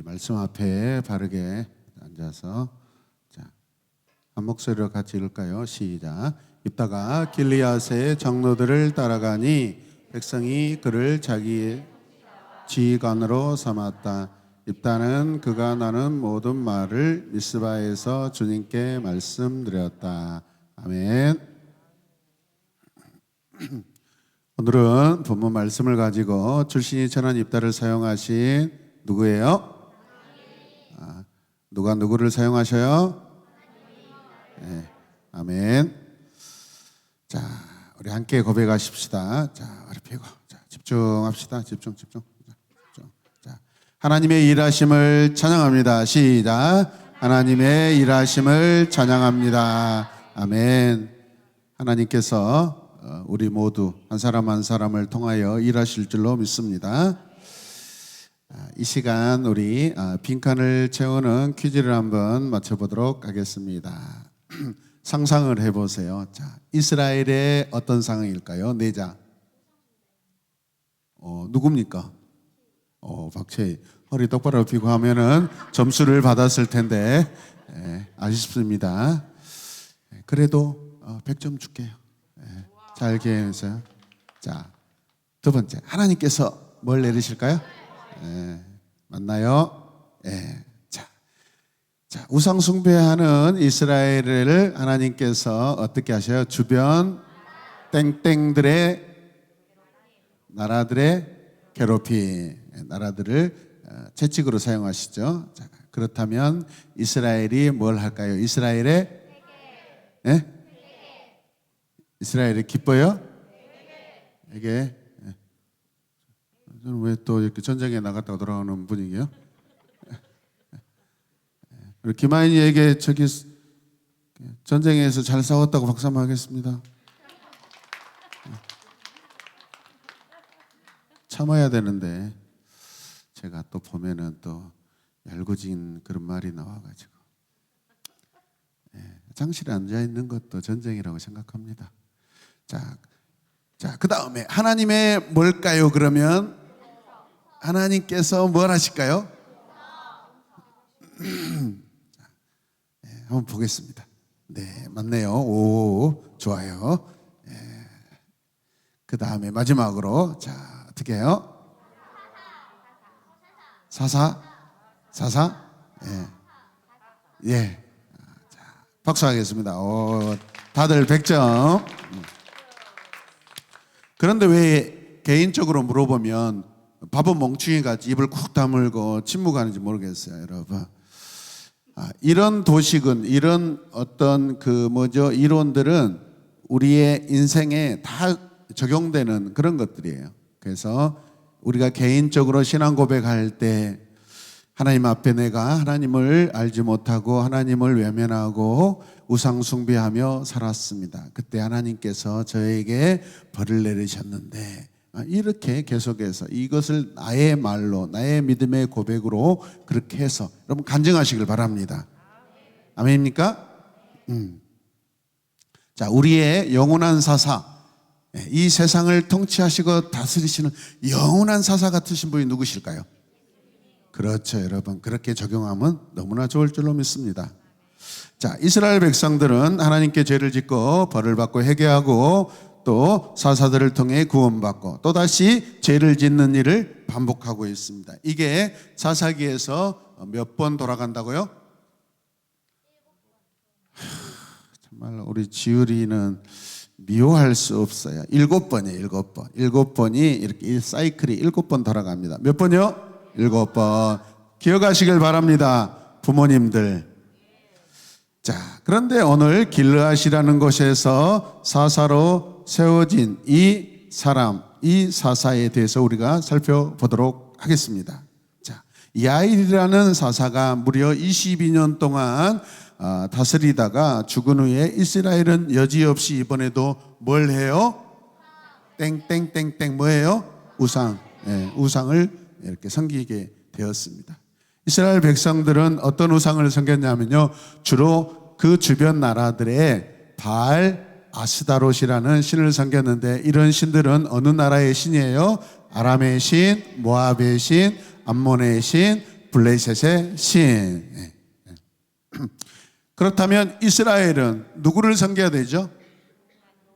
말씀 앞에 바르게 앉아서 한 목소리로 같이 읽을까요? 시작. 입다가 길리앗의 장로들을 따라가니 백성이 그를 자기의 지휘관으로 삼았다. 입다는 그가 나눈 모든 말을 미스바에서 주님께 말씀드렸다. 아멘. 오늘은 본문 말씀을 가지고 출신이 전한 입다를 사용하신 누구예요? 누가 누구를 사용하셔요? 네, 아멘. 자, 우리 함께 고백하십시다. 자, 머리 펴고 집중합시다. 집중. 자, 하나님의 일하심을 찬양합니다. 시작. 하나님의 일하심을 찬양합니다. 아멘. 하나님께서 우리 모두 한 사람 한 사람을 통하여 일하실 줄로 믿습니다. 이 시간 우리 빈칸을 채우는 퀴즈를 한번 맞춰보도록 하겠습니다. 상상을 해보세요. 자, 이스라엘의 어떤 상황일까요? 내자. 누굽니까? 박채희. 허리 똑바로 펴고 하면은 점수를 받았을 텐데 아쉽습니다. 그래도 100점 줄게요. 잘 기억해주세요. 자, 두 번째. 하나님께서 뭘 내리실까요? 맞나요? 자, 우상 숭배하는 이스라엘을 하나님께서 어떻게 하셔요? 주변 땡땡들의 나라들의 괴롭힘, 나라들을 채찍으로 사용하시죠. 자, 그렇다면 이스라엘이 뭘 할까요? 이스라엘이 기뻐요? 이게 저는 왜 또 이렇게 전쟁에 나갔다가 돌아오는 분위기요? 우리 김하인이에게 저기 전쟁에서 잘 싸웠다고 박수 한번 하겠습니다. 참아야 되는데 제가 또 보면은 또 얄궂은 그런 말이 나와가지고 장실에 앉아 있는 것도 전쟁이라고 생각합니다. 자, 그 다음에 하나님의 뭘까요? 그러면 하나님께서 뭘 하실까요? 한번 보겠습니다. 네, 맞네요. 오, 좋아요. 그 다음에 마지막으로 자, 어떻게 해요? 사사? 예. 자, 박수하겠습니다. 다들 100점. 그런데 왜 개인적으로 물어보면 바보 멍충이같이 입을 쿡 다물고 침묵하는지 모르겠어요, 여러분. 이런 도식은, 이런 어떤 이론들은 우리의 인생에 다 적용되는 그런 것들이에요. 그래서 우리가 개인적으로 신앙 고백할 때 하나님 앞에 내가 하나님을 알지 못하고 하나님을 외면하고 우상 숭배하며 살았습니다. 그때 하나님께서 저에게 벌을 내리셨는데 이렇게 계속해서 이것을 나의 말로 나의 믿음의 고백으로 그렇게 해서 여러분 간증하시길 바랍니다. 아멘입니까? 자, 우리의 영원한 사사, 이 세상을 통치하시고 다스리시는 영원한 사사 같으신 분이 누구실까요? 그렇죠, 여러분. 그렇게 적용하면 너무나 좋을 줄로 믿습니다. 자, 이스라엘 백성들은 하나님께 죄를 짓고 벌을 받고 회개하고 또 사사들을 통해 구원받고 또다시 죄를 짓는 일을 반복하고 있습니다. 이게 사사기에서 몇 번 돌아간다고요? 정말 우리 지율이는 미워할 수 없어요. 7번이에요. 7번. 7번이 이렇게 사이클이 7번 돌아갑니다. 몇 번이요? 7번. 기억하시길 바랍니다, 부모님들. 자, 그런데 오늘 길르앗이라는 곳에서 사사로 세워진 이 사람, 이 사사에 대해서 우리가 살펴보도록 하겠습니다. 자, 야일이라는 사사가 무려 22년 동안 다스리다가 죽은 후에 이스라엘은 여지없이 이번에도 뭘 해요? 땡땡땡땡 뭐예요? 우상. 우상을 이렇게 섬기게 되었습니다. 이스라엘 백성들은 어떤 우상을 섬겼냐면요, 주로 그 주변 나라들의 바알 아스다롯이라는 신을 섬겼는데 이런 신들은 어느 나라의 신이에요? 아람의 신, 모압의 신, 암몬의 신, 블레셋의 신. 예. 그렇다면 이스라엘은 누구를 섬겨야 되죠?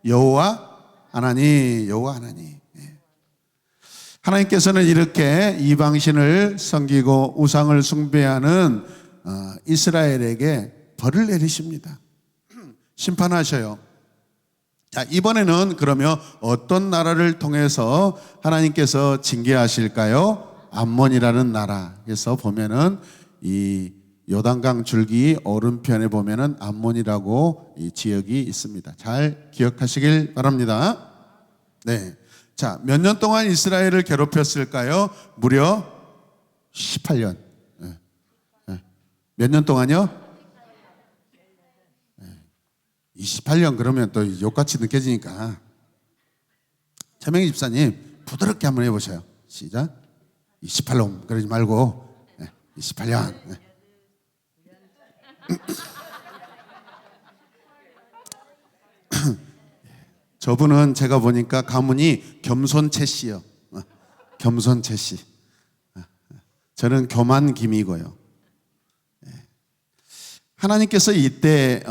여호와 하나님, 여호와 하나님. 예. 하나님께서는 이렇게 이방신을 섬기고 우상을 숭배하는 이스라엘에게 벌을 내리십니다. 심판하셔요. 자, 이번에는 그러면 어떤 나라를 통해서 하나님께서 징계하실까요? 암몬이라는 나라에서 보면은 이 요단강 줄기 오른편에 보면은 암몬이라고 이 지역이 있습니다. 잘 기억하시길 바랍니다. 네. 자, 몇 년 동안 이스라엘을 괴롭혔을까요? 무려 18년. 네. 네. 몇 년 동안요? 28년 그러면 또 욕같이 느껴지니까 최명희 집사님 부드럽게 한번 해보세요. 시작. 28년 그러지 말고 28년. 저분은 제가 보니까 가문이 겸손채 씨요. 겸손채 씨. 저는 교만김이고요. 하나님께서 이때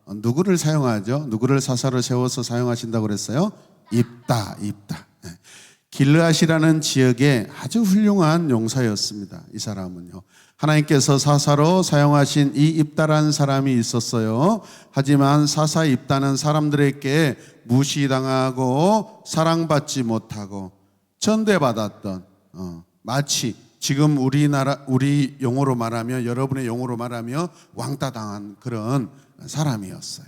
누구를 사용하죠? 누구를 사사로 세워서 사용하신다고 그랬어요? 입다. 길르앗이라는 지역에 아주 훌륭한 용사였습니다. 이 사람은요. 하나님께서 사사로 사용하신 이 입다라는 사람이 있었어요. 하지만 사사 입다는 사람들에게 무시당하고 사랑받지 못하고 천대받았던 마치 지금 우리 용어로 말하며 여러분의 용어로 말하며 왕따 당한 그런 사람이었어요.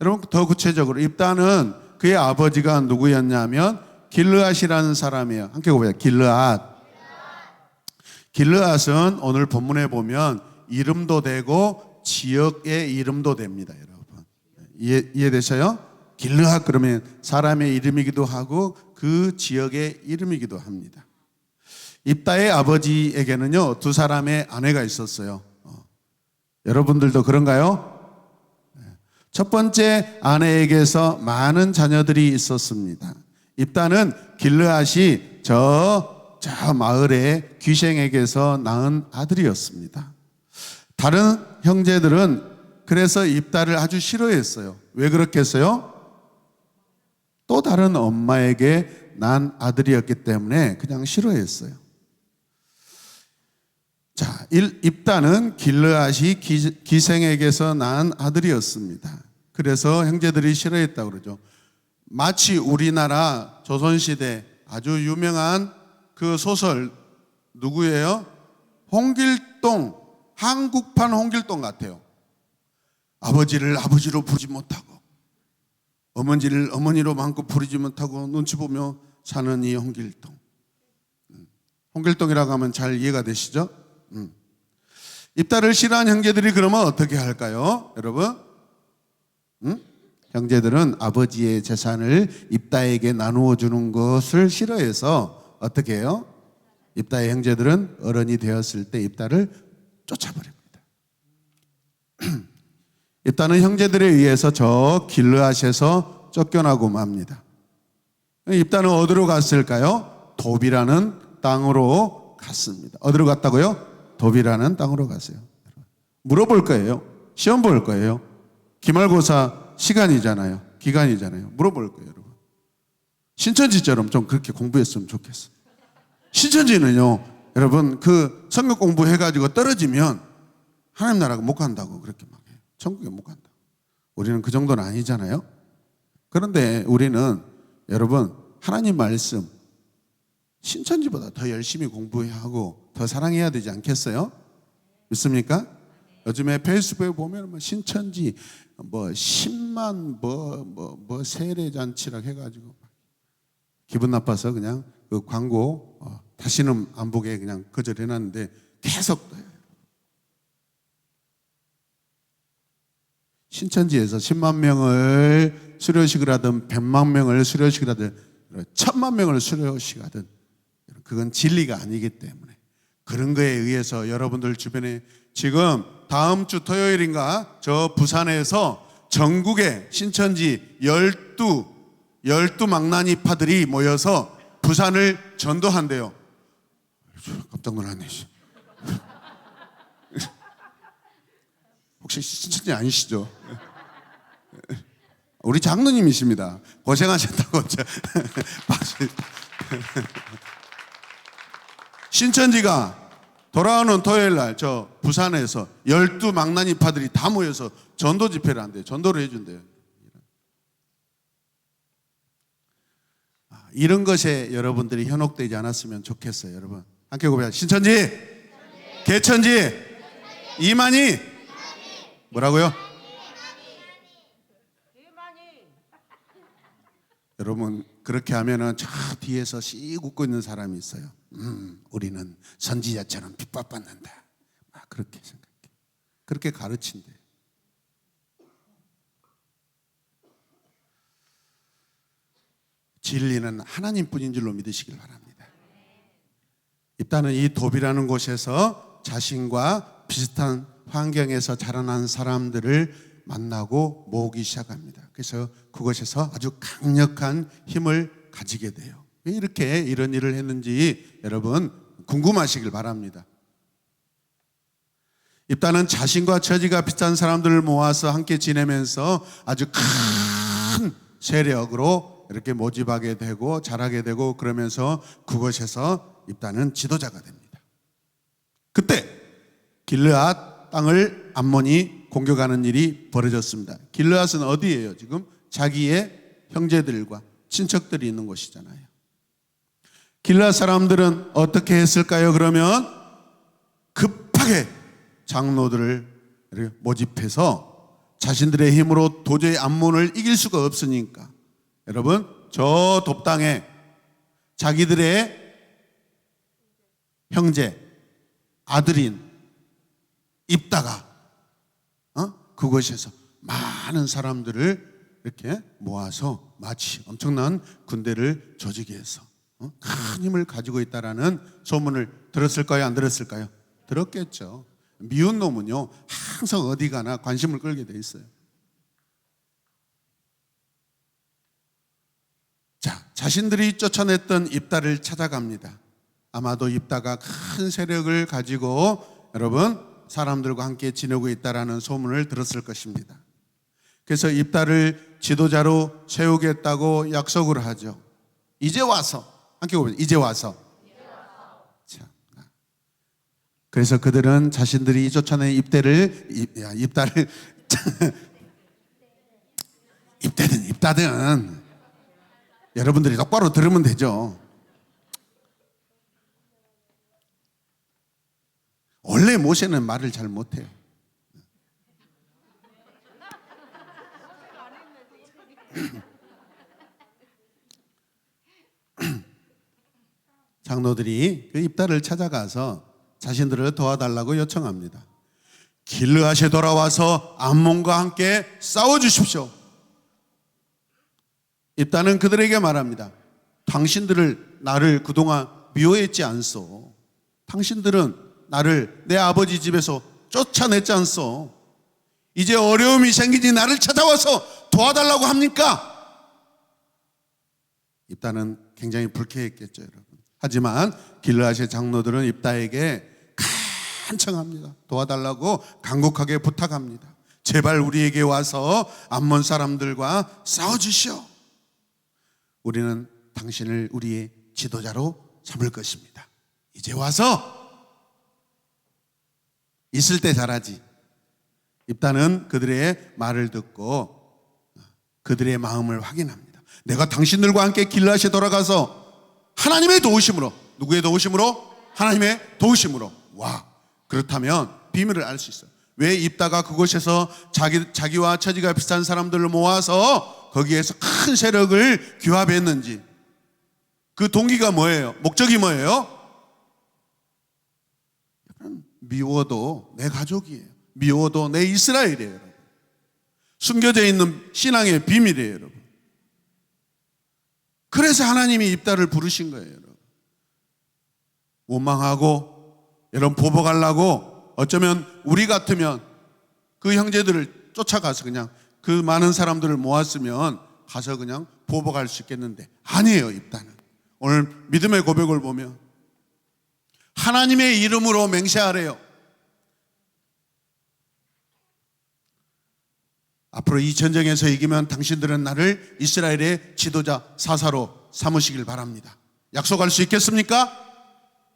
여러분 더 구체적으로 입다는 그의 아버지가 누구였냐면 길르앗이라는 사람이에요. 함께 보세요. 길르앗은 오늘 본문에 보면 이름도 되고 지역의 이름도 됩니다. 여러분 이해되셔요? 길르앗 그러면 사람의 이름이기도 하고 그 지역의 이름이기도 합니다. 입다의 아버지에게는요 2사람의 아내가 있었어요. 여러분들도 그런가요? 첫 번째 아내에게서 많은 자녀들이 있었습니다. 입다는 길르앗이 저 마을의 귀생에게서 낳은 아들이었습니다. 다른 형제들은 그래서 입다를 아주 싫어했어요. 왜 그렇겠어요? 또 다른 엄마에게 난 아들이었기 때문에 그냥 싫어했어요. 자, 입다는 길르앗이 기생에게서 낳은 아들이었습니다. 그래서 형제들이 싫어했다고 그러죠. 마치 우리나라 조선시대 아주 유명한 그 소설 누구예요? 홍길동, 한국판 홍길동 같아요. 아버지를 아버지로 부르지 못하고 어머니를 어머니로 마음껏 부르지 못하고 눈치 보며 사는 이 홍길동. 홍길동이라고 하면 잘 이해가 되시죠? 입다를 싫어하는 형제들이 그러면 어떻게 할까요? 여러분? 형제들은 아버지의 재산을 입다에게 나누어 주는 것을 싫어해서 어떻게 해요? 입다의 형제들은 어른이 되었을 때 입다를 쫓아버립니다. 입다는 형제들에 의해서 저 길르앗에서 쫓겨나고 맙니다. 입다는 어디로 갔을까요? 도비라는 땅으로 갔습니다. 어디로 갔다고요? 도비라는 땅으로 갔어요. 물어볼 거예요. 시험 볼 거예요. 기말고사 시간이잖아요. 기간이잖아요. 물어볼 거예요, 여러분. 신천지처럼 좀 그렇게 공부했으면 좋겠어요. 신천지는요, 여러분, 그 성경 공부해가지고 떨어지면 하나님 나라가 못 간다고 그렇게 막 해요. 천국에 못 간다. 우리는 그 정도는 아니잖아요. 그런데 우리는 여러분, 하나님 말씀, 신천지보다 더 열심히 공부하고 더 사랑해야 되지 않겠어요? 믿습니까? 요즘에 페이스북에 보면 신천지 10만 세례잔치라고 해가지고 기분 나빠서 그냥 그 광고 다시는 안 보게 그냥 거절해놨는데 계속 신천지에서 10만 명을 수료식을 하든 100만 명을 수료식을 하든 1000만 명을 수료식 하든 그건 진리가 아니기 때문에 그런 거에 의해서 여러분들 주변에 지금 다음 주 토요일인가 저 부산에서 전국의 신천지 12 망나니파들이 모여서 부산을 전도한대요. 깜짝 놀랐네. 혹시 신천지 아니시죠? 우리 장로님이십니다. 고생하셨다고. 신천지가 돌아오는 토요일 날 저 부산에서 12망나니파들이 다 모여서 전도 집회를 한대요. 전도를 해준대요. 이런 것에 여러분들이 현혹되지 않았으면 좋겠어요. 여러분 함께 고백하자. 신천지, 개천지, 이만희. 뭐라고요? 여러분 그렇게 하면은 저 뒤에서 씩 웃고 있는 사람이 있어요. 우리는 선지자처럼 핍박받는다. 그렇게 생각해. 그렇게 가르친대. 진리는 하나님뿐인 줄로 믿으시길 바랍니다. 일단은 이 돕이라는 곳에서 자신과 비슷한 환경에서 자라난 사람들을 만나고 모으기 시작합니다. 그래서 그곳에서 아주 강력한 힘을 가지게 돼요. 왜 이렇게 이런 일을 했는지 여러분 궁금하시길 바랍니다. 입단은 자신과 처지가 비슷한 사람들을 모아서 함께 지내면서 아주 큰 세력으로 이렇게 모집하게 되고 자라게 되고 그러면서 그곳에서 입단은 지도자가 됩니다. 그때 길르앗 땅을 암몬이 공격하는 일이 벌어졌습니다. 길르앗은 어디예요? 지금 자기의 형제들과 친척들이 있는 곳이잖아요. 길르앗 사람들은 어떻게 했을까요? 그러면 급하게 장로들을 모집해서 자신들의 힘으로 도저히 암몬을 이길 수가 없으니까 여러분 저 돕당에 자기들의 형제 아들인 입다가 그곳에서 많은 사람들을 이렇게 모아서 마치 엄청난 군대를 조직해 해서 큰 힘을 가지고 있다라는 소문을 들었을까요? 안 들었을까요? 들었겠죠. 미운 놈은요 항상 어디 가나 관심을 끌게 돼 있어요. 자, 자신들이 쫓아냈던 입다를 찾아갑니다. 아마도 입다가 큰 세력을 가지고 여러분 사람들과 함께 지내고 있다라는 소문을 들었을 것입니다. 그래서 입다를 지도자로 세우겠다고 약속을 하죠. 이제 와서 함께 보면 이제 와서. 자, 그래서 그들은 자신들이 쫓아낸 입다를 입다든 여러분들이 똑바로 들으면 되죠. 원래 모세는 말을 잘 못해요. 장로들이 그 입다를 찾아가서 자신들을 도와달라고 요청합니다. 길르앗에 돌아와서 암몬과 함께 싸워주십시오. 입다는 그들에게 말합니다. 당신들을 나를 그동안 미워했지 않소. 당신들은 나를 내 아버지 집에서 쫓아냈지 않소. 이제 어려움이 생기니 나를 찾아와서 도와달라고 합니까? 입다는 굉장히 불쾌했겠죠, 여러분. 하지만 길르앗의 장로들은 입다에게 간청합니다. 도와달라고 간곡하게 부탁합니다. 제발 우리에게 와서 암몬 사람들과 싸워주시오. 우리는 당신을 우리의 지도자로 삼을 것입니다. 이제 와서 있을 때 잘하지. 입다는 그들의 말을 듣고 그들의 마음을 확인합니다. 내가 당신들과 함께 길르앗에 돌아가서 하나님의 도우심으로, 누구의 도우심으로? 하나님의 도우심으로. 와, 그렇다면 비밀을 알 수 있어요. 왜 입다가 그곳에서 자기와 처지가 비슷한 사람들을 모아서 거기에서 큰 세력을 규합했는지, 그 동기가 뭐예요? 목적이 뭐예요? 미워도 내 가족이에요. 미워도 내 이스라엘이에요, 여러분. 숨겨져 있는 신앙의 비밀이에요, 여러분. 그래서 하나님이 입다를 부르신 거예요, 여러분. 원망하고 여러분 보복하려고 어쩌면 우리 같으면 그 형제들을 쫓아가서 그냥 그 많은 사람들을 모았으면 가서 그냥 보복할 수 있겠는데 아니에요. 입다는 오늘 믿음의 고백을 보면 하나님의 이름으로 맹세하래요. 앞으로 이 전쟁에서 이기면 당신들은 나를 이스라엘의 지도자 사사로 삼으시길 바랍니다. 약속할 수 있겠습니까?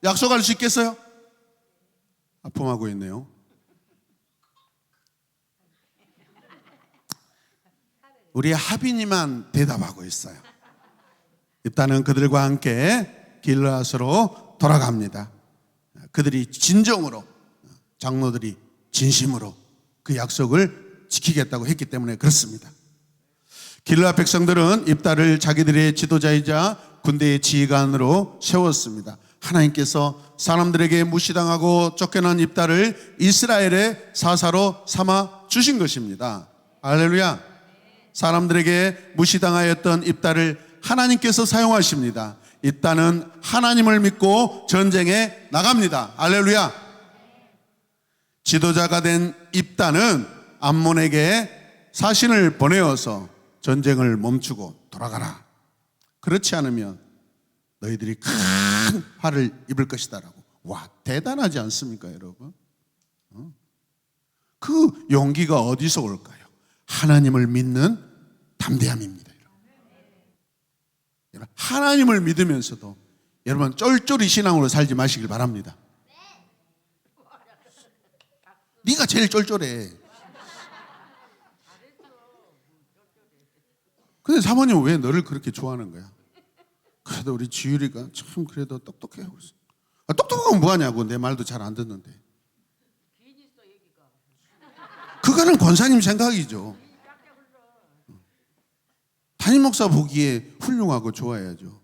약속할 수 있겠어요? 아픔하고 있네요. 우리 하빈이만 대답하고 있어요. 입다는 그들과 함께 길르앗으로 돌아갑니다. 그들이 진정으로, 장로들이 진심으로 그 약속을 지키겠다고 했기 때문에 그렇습니다. 길르앗 백성들은 입다를 자기들의 지도자이자 군대의 지휘관으로 세웠습니다. 하나님께서 사람들에게 무시당하고 쫓겨난 입다를 이스라엘의 사사로 삼아 주신 것입니다. 할렐루야. 사람들에게 무시당하였던 입다를 하나님께서 사용하십니다. 입다는 하나님을 믿고 전쟁에 나갑니다. 할렐루야. 지도자가 된 입다는 암몬에게 사신을 보내어서 전쟁을 멈추고 돌아가라. 그렇지 않으면 너희들이 큰 화를 입을 것이다라고. 와, 대단하지 않습니까, 여러분? 그 용기가 어디서 올까요? 하나님을 믿는 담대함입니다. 여러분. 하나님을 믿으면서도 여러분 쫄쫄이 신앙으로 살지 마시길 바랍니다. 네가 제일 쫄쫄해. 근데 사모님은 왜 너를 그렇게 좋아하는 거야? 그래도 우리 지율이가 참 그래도 똑똑해 하고 있어. 똑똑하면 뭐하냐고. 내 말도 잘 안 듣는데. 그거는 권사님 생각이죠. 담임 목사 보기에 훌륭하고 좋아야죠.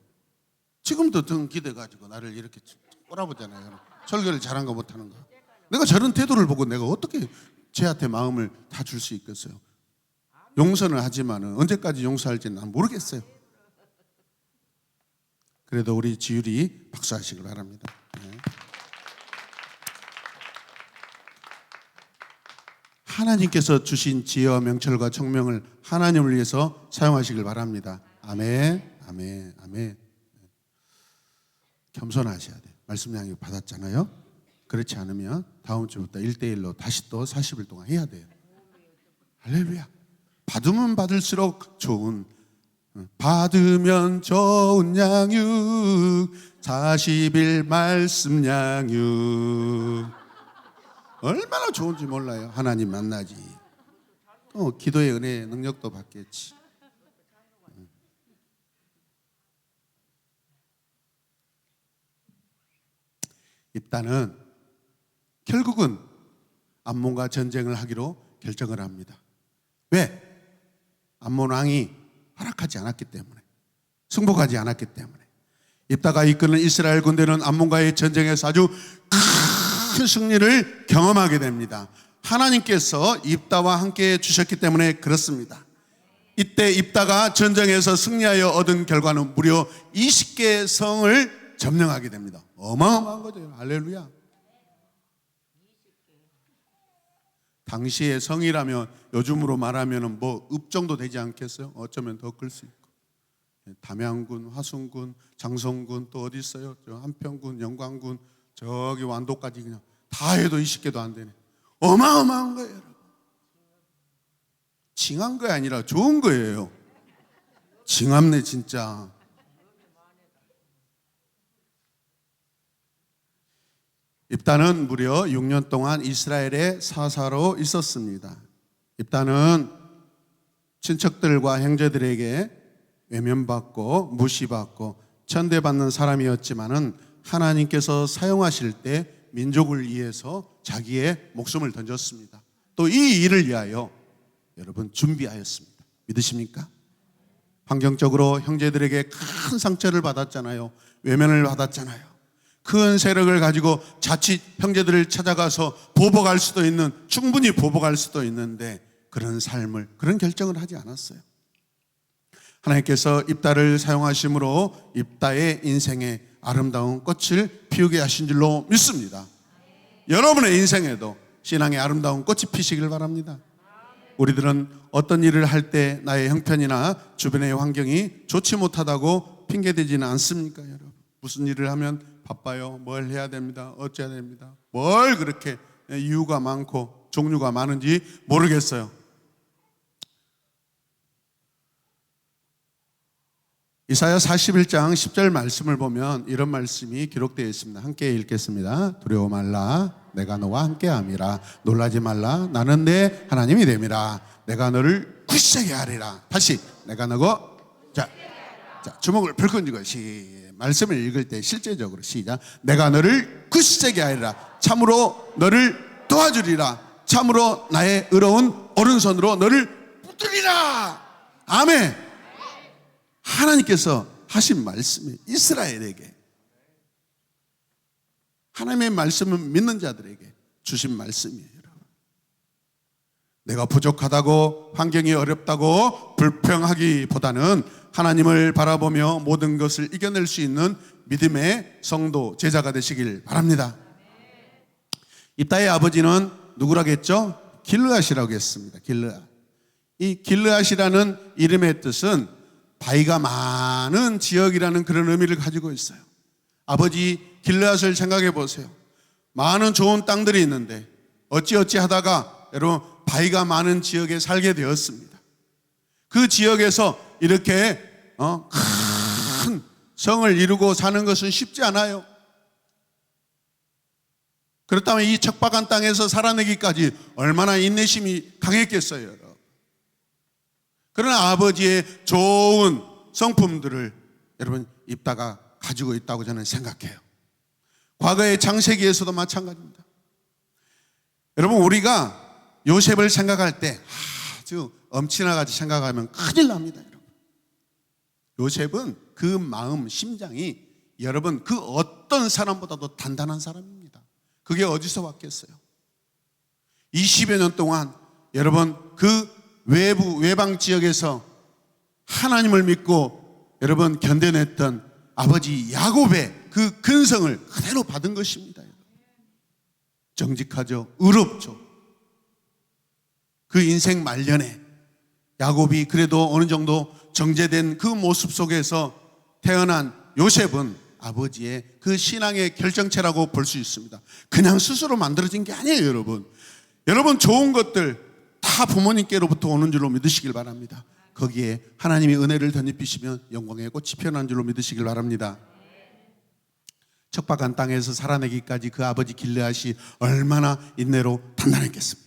지금도 등 기대가지고 나를 이렇게 꼬라보잖아요. 설교를 잘한 거 못하는 거. 내가 저런 태도를 보고 내가 어떻게 쟤한테 마음을 다 줄 수 있겠어요? 용서는 하지만 언제까지 용서할지는 난 모르겠어요. 그래도 우리 지율이 박수하시길 바랍니다. 네. 하나님께서 주신 지혜와 명철과 청명을 하나님을 위해서 사용하시길 바랍니다. 아멘, 아멘, 아멘. 겸손하셔야 돼요. 말씀 양육 받았잖아요. 그렇지 않으면 다음 주부터 1대1로 다시 또 40일 동안 해야 돼요. 할렐루야. 받으면 받을수록 좋은, 받으면 좋은 양육, 40일 말씀 양육. 얼마나 좋은지 몰라요. 하나님 만나지. 또 기도의 은혜 능력도 받겠지. 입다는 결국은 암몬과 전쟁을 하기로 결정을 합니다. 왜? 암몬 왕이 허락하지 않았기 때문에, 승복하지 않았기 때문에. 입다가 이끄는 이스라엘 군대는 암몬과의 전쟁에서 아주 큰 승리를 경험하게 됩니다. 하나님께서 입다와 함께 주셨기 때문에 그렇습니다. 이때 입다가 전쟁에서 승리하여 얻은 결과는 무려 20개의 성을 점령하게 됩니다. 어마어마한 거죠. 할렐루야. 당시의 성이라면 요즘으로 말하면 뭐 읍 정도 되지 않겠어요? 어쩌면 더 클 수 있고. 담양군, 화순군, 장성군, 또 어디 있어요? 저 한평군, 영광군, 저기 완도까지 그냥 다 해도 20개도 안 되네. 어마어마한 거예요, 여러분. 징한 거 아니라 좋은 거예요. 징합네 진짜. 입다는 무려 6년 동안 이스라엘의 사사로 있었습니다. 입다는 친척들과 형제들에게 외면받고 무시받고 천대받는 사람이었지만은 하나님께서 사용하실 때 민족을 위해서 자기의 목숨을 던졌습니다. 또 이 일을 위하여 여러분 준비하였습니다. 믿으십니까? 환경적으로 형제들에게 큰 상처를 받았잖아요. 외면을 받았잖아요. 큰 세력을 가지고 자칫 형제들을 찾아가서 보복할 수도 있는, 충분히 보복할 수도 있는데 그런 삶을, 그런 결정을 하지 않았어요. 하나님께서 입다를 사용하심으로 입다의 인생에 아름다운 꽃을 피우게 하신 줄로 믿습니다. 여러분의 인생에도 신앙의 아름다운 꽃이 피시길 바랍니다. 우리들은 어떤 일을 할 때 나의 형편이나 주변의 환경이 좋지 못하다고 핑계대지는 않습니까, 여러분? 무슨 일을 하면 바빠요, 뭘 해야 됩니다, 어째야 됩니다. 뭘 그렇게 이유가 많고 종류가 많은지 모르겠어요. 이사야 41장 10절 말씀을 보면 이런 말씀이 기록되어 있습니다. 함께 읽겠습니다. 두려워 말라, 내가 너와 함께함이라. 놀라지 말라, 나는 내 하나님이 됨이라. 내가 너를 굳세게 하리라. 다시, 내가 너고. 자, 주먹을 불끈 쥐고 말씀을 읽을 때 실제적으로 시작. 내가 너를 굳세게 하리라. 참으로 너를 도와주리라. 참으로 나의 의로운 오른손으로 너를 붙들리라. 아멘. 하나님께서 하신 말씀이 이스라엘에게, 하나님의 말씀을 믿는 자들에게 주신 말씀이에요. 내가 부족하다고, 환경이 어렵다고 불평하기보다는 하나님을 바라보며 모든 것을 이겨낼 수 있는 믿음의 성도, 제자가 되시길 바랍니다. 입다의 아버지는 누구라겠죠? 길르앗이라고 했습니다. 길르앗. 이 길르앗이라는 이름의 뜻은 바위가 많은 지역이라는 그런 의미를 가지고 있어요. 아버지 길르앗을 생각해 보세요. 많은 좋은 땅들이 있는데 어찌어찌 하다가 여러분 바위가 많은 지역에 살게 되었습니다. 그 지역에서 이렇게 큰 성을 이루고 사는 것은 쉽지 않아요. 그렇다면 이 척박한 땅에서 살아내기까지 얼마나 인내심이 강했겠어요, 여러분. 그러나 아버지의 좋은 성품들을 여러분 입다가 가지고 있다고 저는 생각해요. 과거의 창세기에서도 마찬가지입니다. 여러분, 우리가 요셉을 생각할 때 아주 엄친아같이 생각하면 큰일 납니다, 여러분. 요셉은 그 마음, 심장이 여러분 그 어떤 사람보다도 단단한 사람입니다. 그게 어디서 왔겠어요? 20여 년 동안 여러분 그 외방 지역에서 하나님을 믿고 여러분 견뎌냈던 아버지 야곱의 그 근성을 그대로 받은 것입니다. 정직하죠, 의롭죠. 그 인생 말년에 야곱이 그래도 어느 정도 정제된 그 모습 속에서 태어난 요셉은 아버지의 그 신앙의 결정체라고 볼 수 있습니다. 그냥 스스로 만들어진 게 아니에요, 여러분. 여러분 좋은 것들 다 부모님께로부터 오는 줄로 믿으시길 바랍니다. 거기에 하나님이 은혜를 덧입히시면 영광의 꽃이 피어난 줄로 믿으시길 바랍니다. 척박한 땅에서 살아내기까지 그 아버지 길르앗이 얼마나 인내로 단단했겠습니까?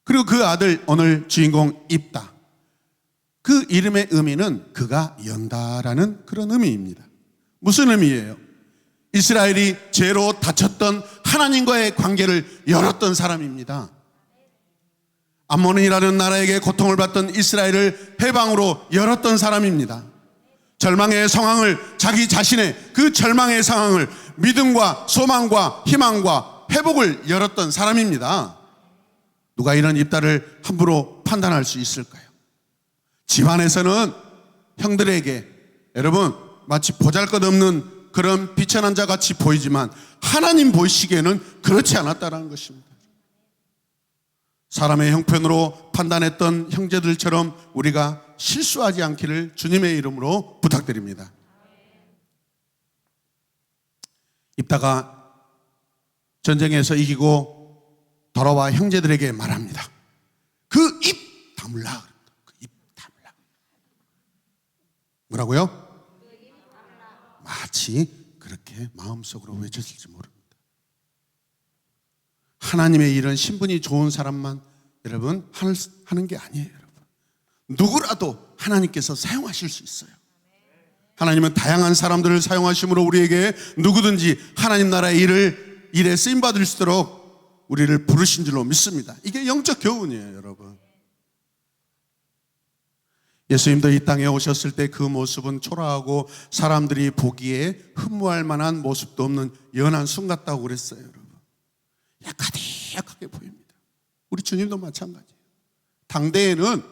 그리고 그 아들 오늘 주인공 입다, 그 이름의 의미는 그가 연다라는 그런 의미입니다. 무슨 의미예요? 이스라엘이 죄로 다쳤던 하나님과의 관계를 열었던 사람입니다. 암몬이라는 나라에게 고통을 받던 이스라엘을 해방으로 열었던 사람입니다. 절망의 상황을, 자기 자신의 그 절망의 상황을 믿음과 소망과 희망과 회복을 열었던 사람입니다. 누가 이런 입다를 함부로 판단할 수 있을까요? 집안에서는 형들에게 여러분 마치 보잘것없는 그런 비천한 자 같이 보이지만 하나님 보시기에는 그렇지 않았다는 것입니다. 사람의 형편으로 판단했던 형제들처럼 우리가 실수하지 않기를 주님의 이름으로 부탁드립니다. 입다가 전쟁에서 이기고 돌아와 형제들에게 말합니다. 그 입 다물라. 그 입 다물라. 뭐라고요? 마치 그렇게 마음속으로 외쳤을지 모릅니다. 하나님의 일은 신분이 좋은 사람만 여러분 하는 게 아니에요, 여러분. 누구라도 하나님께서 사용하실 수 있어요. 하나님은 다양한 사람들을 사용하심으로 우리에게 누구든지 하나님 나라의 일에 쓰임 받을 수 있도록 우리를 부르신 줄로 믿습니다. 이게 영적 교훈이에요, 여러분. 예수님도 이 땅에 오셨을 때 그 모습은 초라하고 사람들이 보기에 흠모할 만한 모습도 없는 연한 순 같다고 그랬어요, 여러분. 약하게 보입니다. 우리 주님도 마찬가지예요. 당대에는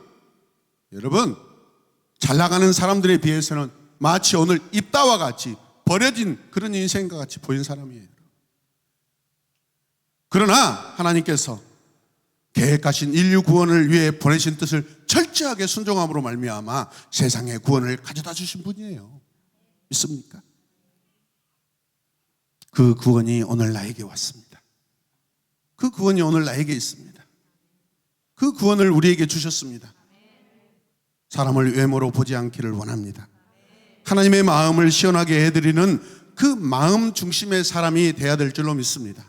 여러분 잘 나가는 사람들에 비해서는 마치 오늘 입다와 같이 버려진 그런 인생과 같이 보인 사람이에요. 그러나 하나님께서 계획하신 인류 구원을 위해 보내신 뜻을 철저하게 순종함으로 말미암아 세상의 구원을 가져다 주신 분이에요. 믿습니까? 그 구원이 오늘 나에게 왔습니다. 그 구원이 오늘 나에게 있습니다. 그 구원을 우리에게 주셨습니다. 사람을 외모로 보지 않기를 원합니다. 하나님의 마음을 시원하게 해드리는 그 마음 중심의 사람이 돼야 될 줄로 믿습니다.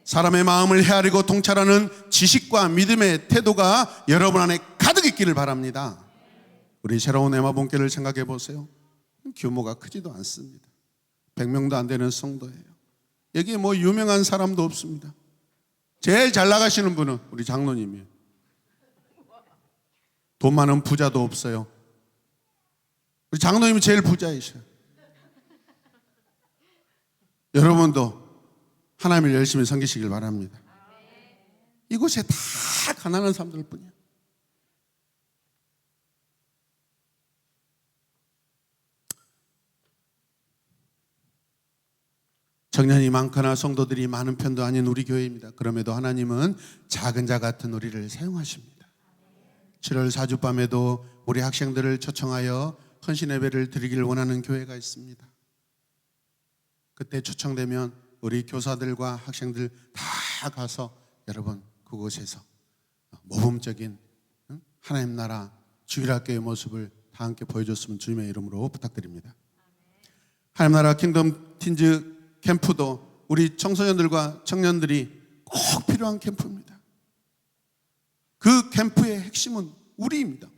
사람의 마음을 헤아리고 통찰하는 지식과 믿음의 태도가 여러분 안에 가득 있기를 바랍니다. 우리 새로운 에마본교를 생각해 보세요. 규모가 크지도 않습니다. 100명도 안 되는 성도예요. 여기에 뭐 유명한 사람도 없습니다. 제일 잘 나가시는 분은 우리 장로님이에요. 돈 많은 부자도 없어요. 우리 장로님이 제일 부자이셔요. 여러분도 하나님을 열심히 섬기시길 바랍니다. 이곳에 다 가난한 사람들 뿐이에요. 청년이 많거나 성도들이 많은 편도 아닌 우리 교회입니다. 그럼에도 하나님은 작은 자 같은 우리를 사용하십니다. 7월 4주 밤에도 우리 학생들을 초청하여 헌신 예배를 드리길 원하는 교회가 있습니다. 그때 초청되면 우리 교사들과 학생들 다 가서 여러분 그곳에서 모범적인 하나님 나라 주일학교의 모습을 다 함께 보여줬으면 주님의 이름으로 부탁드립니다. 하나님 나라 킹덤 틴즈 캠프도 우리 청소년들과 청년들이 꼭 필요한 캠프입니다. 그 캠프의 핵심은 우리입니다.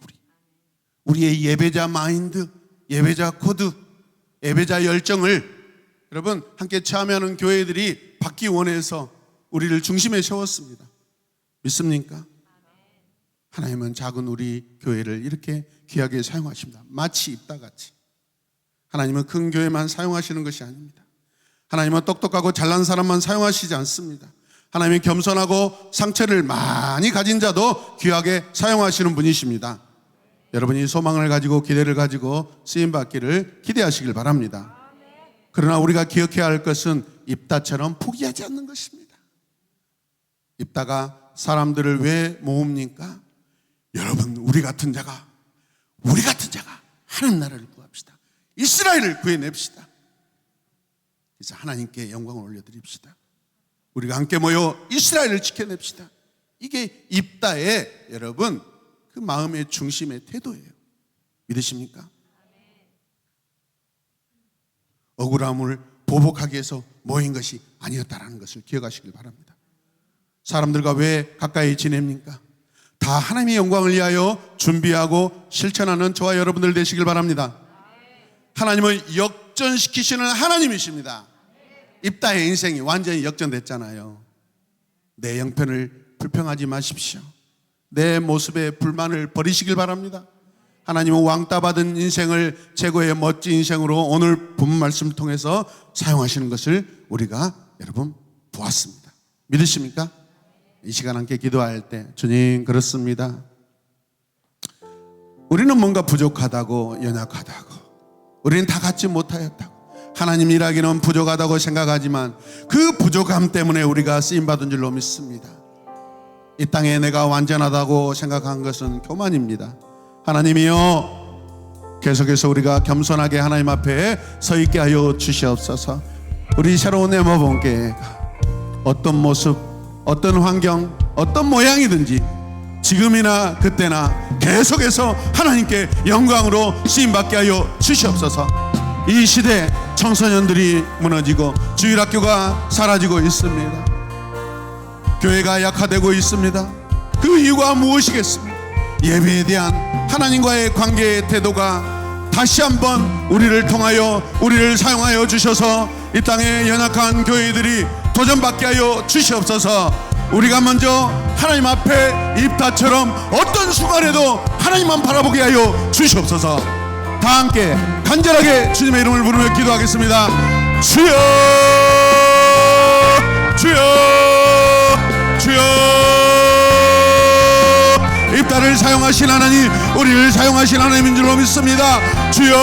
우리의 예배자 마인드, 예배자 코드, 예배자 열정을 여러분 함께 체험하는 교회들이 받기 원해서 우리를 중심에 세웠습니다. 믿습니까? 하나님은 작은 우리 교회를 이렇게 귀하게 사용하십니다. 마치 입다같이. 하나님은 큰 교회만 사용하시는 것이 아닙니다. 하나님은 똑똑하고 잘난 사람만 사용하시지 않습니다. 하나님은 겸손하고 상처를 많이 가진 자도 귀하게 사용하시는 분이십니다. 여러분이 소망을 가지고 기대를 가지고 쓰임받기를 기대하시길 바랍니다. 그러나 우리가 기억해야 할 것은 입다처럼 포기하지 않는 것입니다. 입다가 사람들을 왜 모읍니까? 여러분 우리 같은 자가 하나님 나라를 구합시다. 이스라엘을 구해냅시다. 그래서 하나님께 영광을 올려드립시다. 우리가 함께 모여 이스라엘을 지켜냅시다. 이게 입다의 여러분 그 마음의 중심의 태도예요. 믿으십니까? 억울함을 보복하기 위해서 모인 것이 아니었다라는 것을 기억하시길 바랍니다. 사람들과 왜 가까이 지냅니까? 다 하나님의 영광을 위하여 준비하고 실천하는 저와 여러분들 되시길 바랍니다. 하나님을 역전시키시는 하나님이십니다. 입다의 인생이 완전히 역전됐잖아요. 내 형편을 불평하지 마십시오. 내 모습에 불만을 버리시길 바랍니다. 하나님은 왕따 받은 인생을 최고의 멋진 인생으로 오늘 본문 말씀을 통해서 사용하시는 것을 우리가 여러분 보았습니다. 믿으십니까? 이 시간 함께 기도할 때 주님 그렇습니다. 우리는 뭔가 부족하다고 연약하다고 우리는 다 갖지 못하였다고 하나님 일하기는 부족하다고 생각하지만 그 부족함 때문에 우리가 쓰임받은 줄로 믿습니다. 이 땅에 내가 완전하다고 생각한 것은 교만입니다. 하나님이여 계속해서 우리가 겸손하게 하나님 앞에 서 있게 하여 주시옵소서. 우리 새로운 에마본교회가 어떤 모습, 어떤 환경, 어떤 모양이든지 지금이나 그때나 계속해서 하나님께 영광으로 쓰임받게 하여 주시옵소서. 이 시대 청소년들이 무너지고 주일학교가 사라지고 있습니다. 교회가 약화되고 있습니다. 그 이유가 무엇이겠습니까? 예배에 대한 하나님과의 관계의 태도가 다시 한번 우리를 통하여 우리를 사용하여 주셔서 이 땅의 연약한 교회들이 도전받게 하여 주시옵소서. 우리가 먼저 하나님 앞에 입다처럼 어떤 순간에도 하나님만 바라보게 하여 주시옵소서. 다 함께 간절하게 주님의 이름을 부르며 기도하겠습니다. 주여 주여 주여. 입다를 사용하신 하나님, 우리를 사용하신 하나님인 줄로 믿습니다. 주여.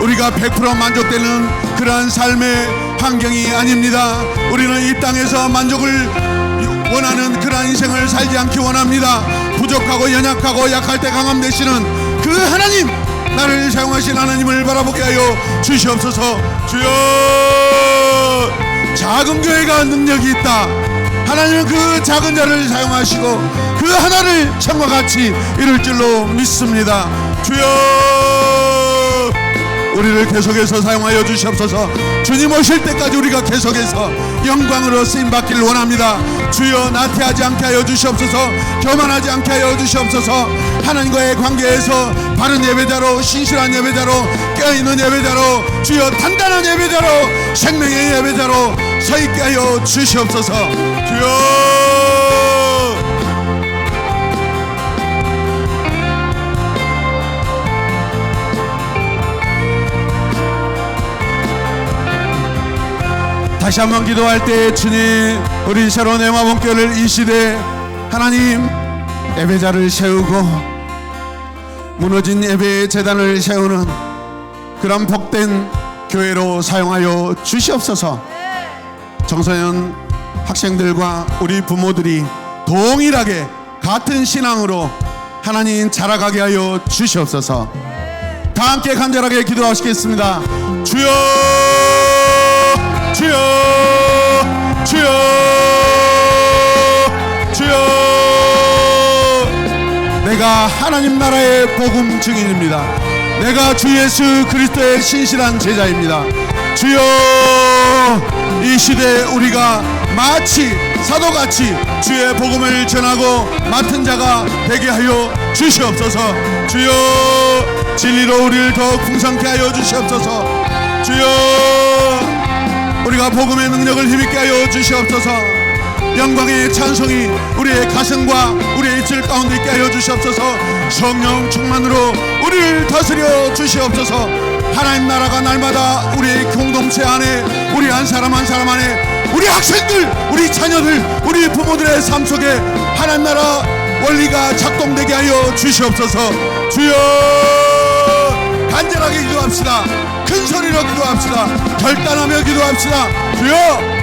우리가 100% 만족되는 그러한 삶의 환경이 아닙니다. 우리는 이 땅에서 만족을 원하는 그러한 인생을 살지 않기 원합니다. 부족하고 연약하고 약할 때 강함 되시는 그 하나님, 나를 사용하신 하나님을 바라보게 하여 주시옵소서. 주여. 작은 교회가 능력이 있다. 하나님은 그 작은 자를 사용하시고 그 하나를 천과 같이 이룰 줄로 믿습니다. 주여, 우리를 계속해서 사용하여 주시옵소서. 주님 오실 때까지 우리가 계속해서 영광으로 쓰임받기를 원합니다. 주여, 나태하지 않게 하여 주시옵소서. 교만하지 않게 하여 주시옵소서. 하나님과의 관계에서 바른 예배자로, 신실한 예배자로, 깨어있는 예배자로, 주여 단단한 예배자로, 생명의 예배자로 서있게 하여 주시옵소서. 주여, 다시 한번 기도할 때, 주님, 우리 새로운 엠마본교회를 이 시대에 하나님 예배자를 세우고 무너진 예배의 재단을 세우는 그런 복된 교회로 사용하여 주시옵소서. 청소년 학생들과 우리 부모들이 동일하게 같은 신앙으로 하나님 자라가게 하여 주시옵소서. 다 함께 간절하게 기도하시겠습니다. 주여, 주여, 주여, 주여. 내가 하나님 나라의 복음 증인입니다. 내가 주 예수 그리스도의 신실한 제자입니다. 주여, 이 시대에 우리가 마치 사도같이 주의 복음을 전하고 맡은 자가 되게 하여 주시옵소서. 주여, 진리로 우리를 더욱 풍성케 하여 주시옵소서. 주여, 우리가 복음의 능력을 힘있게 하여 주시옵소서. 영광의 찬송이 우리의 가슴과 우리의 입술 가운데 있게 하여 주시옵소서. 성령 충만으로 우리를 다스려 주시옵소서. 하나님 나라가 날마다 우리의 공동체 안에, 우리 한 사람 한 사람 안에, 우리 학생들, 우리 자녀들, 우리 부모들의 삶 속에 하나님 나라 원리가 작동되게 하여 주시옵소서. 주여, 간절하게 기도합시다. 큰 소리로 기도합시다. 결단하며 기도합시다. 주여,